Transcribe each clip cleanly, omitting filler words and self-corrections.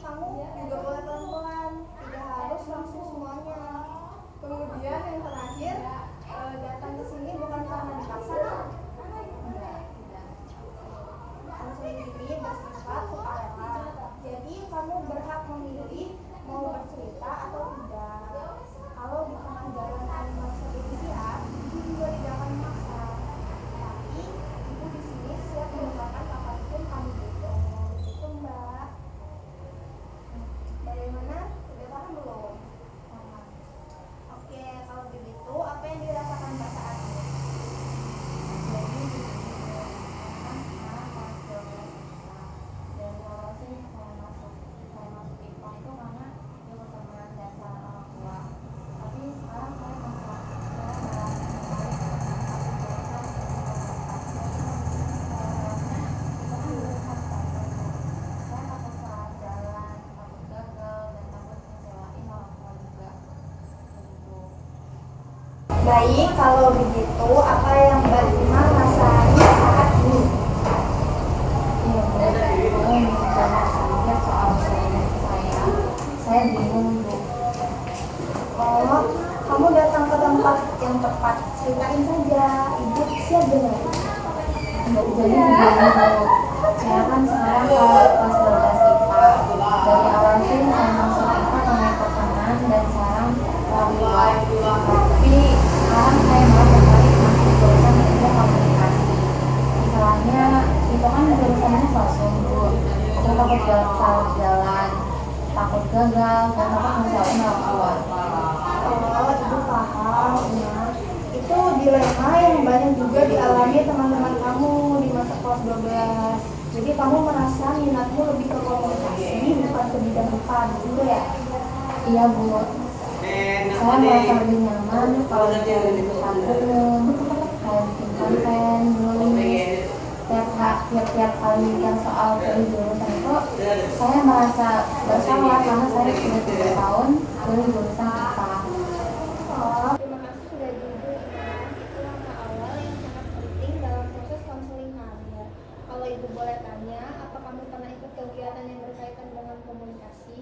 kamu juga boleh pelan-pelan, tidak harus langsung semuanya. Kemudian yang terakhir, datang ke sini bukan karena dipaksa kan? Enggak, tidak. Konseling ini bersifat sukarela. Jadi kamu berhak memilih mau bercerita atau tidak. Kalau di tengah jalan kamu merasa bersiap, ibu juga tidak akan memaksa. Tapi ibu di sini siap mendengarkan apapun kamu butuh. Itu Mbak. Bagaimana? Sudah paham belum? Paham. Oke, kalau begitu apa yang dirasakan Mbak saat ini? Jadi di sini kan sekarang kelas 12 IPA. Dari awal sih saya masuk IPA itu karena ikut teman dan saran orang tua. Tapi sekarang saya merasa saya takut salah jalan, takut gagal, dan takut ngecewain orang tua juga. Gitu. Baik, kalau begitu apa yang Mbak Lima rasain saat ini? Iya, boleh menjawab sedikit soal saya bingung Bu. Oh, kamu datang ke tempat yang tepat. Ceritain saja, ibu siap dengar. Jadi begini Bu, saya kan sekarang kelas 12 IPA. Dari awal sih saya masuk IPA karena ikut teman dan sekarang orang tua. Tapi sekarang saya mau tertarik masuk jurusan ilmu komunikasi. Misalnya itu kan jurusannya sosum Bu. Aku takut salah jalan, takut gagal, dan takut ngecewain orang tua. Oh, ibu paham ya. Itu dilema yang banyak juga dialami teman-teman kamu di masa kelas 12. Jadi kamu merasa minatmu lebih ke komunikasi bukan ke bidang IPA dulu ya? Iya Bu, saya merasa lebih nyaman kalau bicara di depan umum, kayak bikin konten, nulis. Tiap kali bikin soal pilih jurusan itu, saya merasa bersalah karena saya sudah 3 tahun pilih jurusan IPA. Oh, terima kasih sudah jujur ya. Itu langkah awal yang sangat penting dalam proses konseling karir. Kalau ibu boleh tanya, apa kamu pernah ikut kegiatan yang berkaitan dengan komunikasi?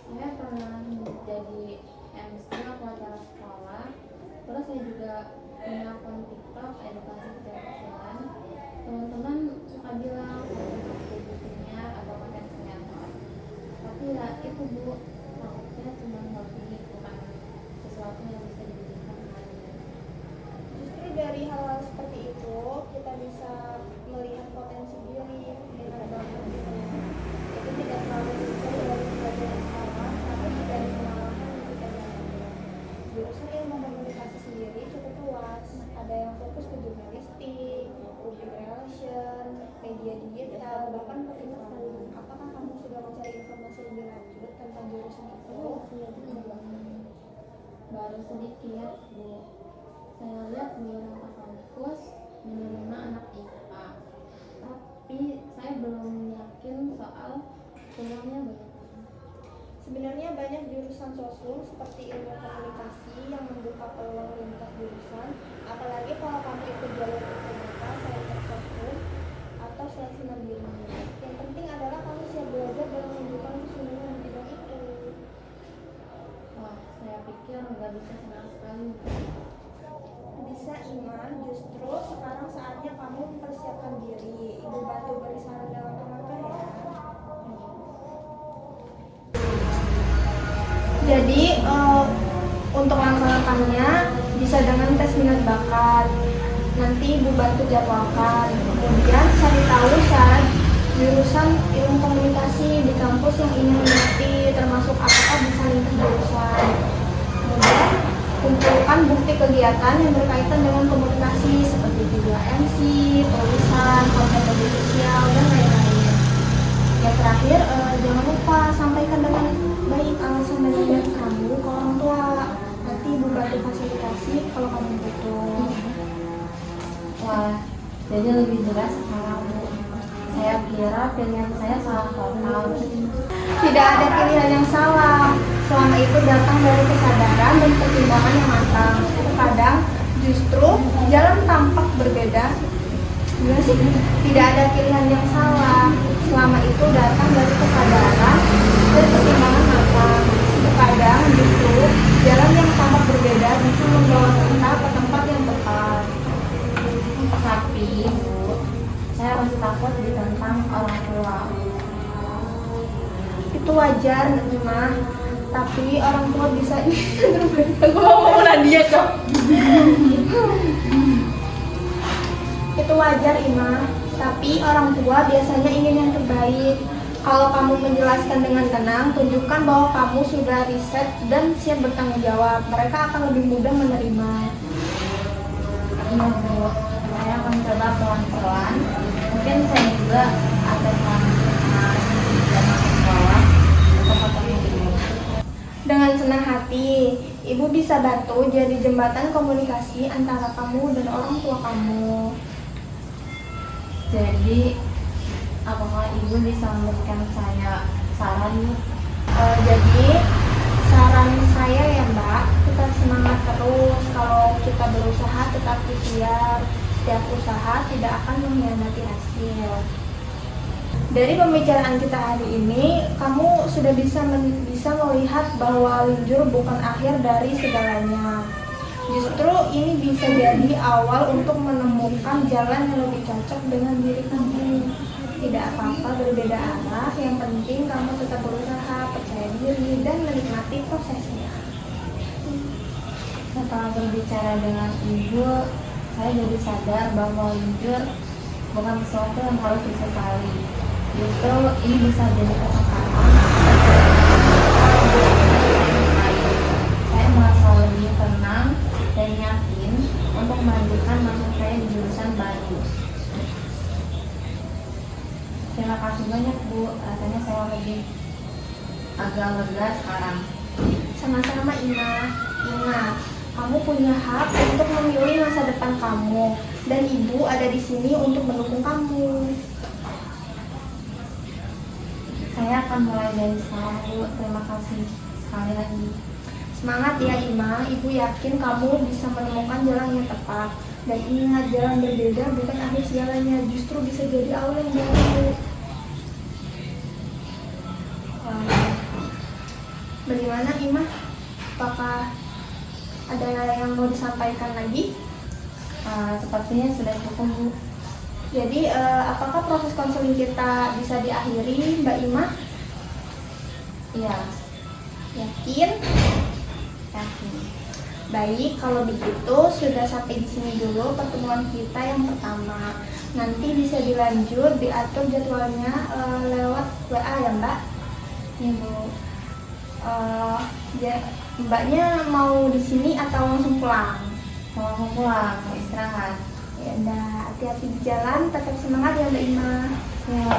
Saya pernah jadi MC atau acara sekolah, terus saya juga punya akun TikTok edukasi kecil-kecilan. Teman-teman suka bilang saya cocok jadi penyiar atau konten kreator, tapi ya itu Bu, takutnya cuma hobi, bukan sesuatu yang bisa dijadikan karir. Justru dari hal-hal seperti itu, kita bisa melihat potensi diri dengan bakat gitu. Jadi tidak selalu muncul dari pelajaran sekolah, tapi dari pengalaman yang kita jalani. Jurusan ilmu komunikasi sendiri cukup luas. Ada yang fokus ke jurnalistik, public relation, media digital, bahkan perikanan. Apakah kamu sudah mencari informasi lebih lanjut tentang jurusan itu? Baru sedikit Bu, saya lihat beberapa kampus menerima anak IPA, tapi saya belum yakin soal peluangnya bagaimana. Sebenarnya banyak jurusan sosum seperti ilmu komunikasi yang membuka peluang lintas jurusan, apalagi kalau kamu ikut jalur UTBK, saintek sosum, atau seleksi mandiri. Yang penting adalah kamu siap belajar dan menunjukkan kesungguhan di bidang itu. Wah, saya pikir nggak bisa sama sekali. Bisa Iman, justru sekarang saatnya kamu mempersiapkan diri. Ibu bantu beri saran dalam langkah ya. Jadi untuk langkah-langkahnya bisa dengan tes minat bakat. Nanti ibu bantu jadwalkan. Kemudian cari tahu syarat jurusan ilmu komunikasi di kampus yang ingin minati, termasuk apakah bisa lintas jurusan. Kemudian kumpulkan bukti kegiatan yang berkaitan dengan komunikasi seperti video MC, tulisan, konten media sosial, dan lain-lain. Yang terakhir, jangan lupa sampaikan dengan baik alasan dan niat kamu ke orang tua. Nanti ibu bantu fasilitasi kalau kamu butuh. Wah, jadi lebih jelas sekarang Bu. Saya kira pilihan saya salah total. Tidak ada pilihan yang salah. Selama itu datang dari kesadaran dan pertimbangan yang matang. Kadang justru jalan tampak berbeda, Enggak sih, tidak ada pilihan yang salah. Selama itu datang dari kesadaran dan pertimbangan matang. Terkadang justru jalan yang tampak berbeda bisa membawa kita ke tempat yang tepat. Tapi Bu, saya masih takut ditentang orang tua. Itu wajar, Imah. Tapi orang tua bisa ngomong Nadia dong. Itu wajar, Imah. Tapi orang tua biasanya ingin yang terbaik. Kalau kamu menjelaskan dengan tenang, tunjukkan bahwa kamu sudah riset dan siap bertanggung jawab. Mereka akan lebih mudah menerima. Iya Bu, saya akan coba pelan-pelan. Mungkin saya juga ada pelan-pelan dan masuk sekolah untuk ketemu Ibu. Dengan senang hati, Ibu bisa bantu jadi jembatan komunikasi antara kamu dan orang tua kamu. Jadi, apakah Ibu bisa memberikan saya saran Bu? Jadi saran saya ya Mbak, tetap semangat terus. Kalau kita berusaha tetap ikhtiar. Setiap usaha tidak akan mengkhianati hasil. Dari pembicaraan kita hari ini, kamu sudah bisa melihat bahwa linjur bukan akhir dari segalanya. Justru ini bisa jadi awal untuk menemukan jalan yang lebih cocok dengan diri kamu. Tidak apa-apa berbeda arah, yang penting kamu tetap berusaha, percaya diri, dan menikmati prosesnya. Setelah berbicara dengan Ibu, saya jadi sadar bahwa linjur bukan sesuatu yang harus disesali. Justru ini bisa jadi kesempatan. Saya merasa lebih tenang dan yakin untuk melanjutkan masa saya di jurusan baru. Terima kasih banyak Bu, rasanya saya lebih agak lega sekarang. Sama-sama Inah. Ingat, kamu punya hak untuk memilih masa depan kamu, dan Ibu ada di sini untuk mendukung kamu. Saya akan mulai dari sekarang Bu, terima kasih sekali lagi. Semangat ya Ima, Ibu yakin kamu bisa menemukan jalan yang tepat. Dan ingat, jalan berbeda bukan akhir segalanya, justru bisa jadi awal yang baru. Bagaimana Ima? Apakah ada yang mau disampaikan lagi? Sepertinya sudah cukup Bu. Jadi apakah proses konseling kita bisa diakhiri Mbak Ima? Iya, Yakin? yakin. Baik, kalau begitu sudah sampai di sini dulu pertemuan kita yang pertama. Nanti bisa dilanjut, diatur jadwalnya lewat WA ya Mbak. Iya Bu. Ya, Mbaknya mau di sini atau langsung pulang? Mau pulang, mau istirahat. Ya udah, hati-hati di jalan, tetap semangat ya Mbak Ima. Ya.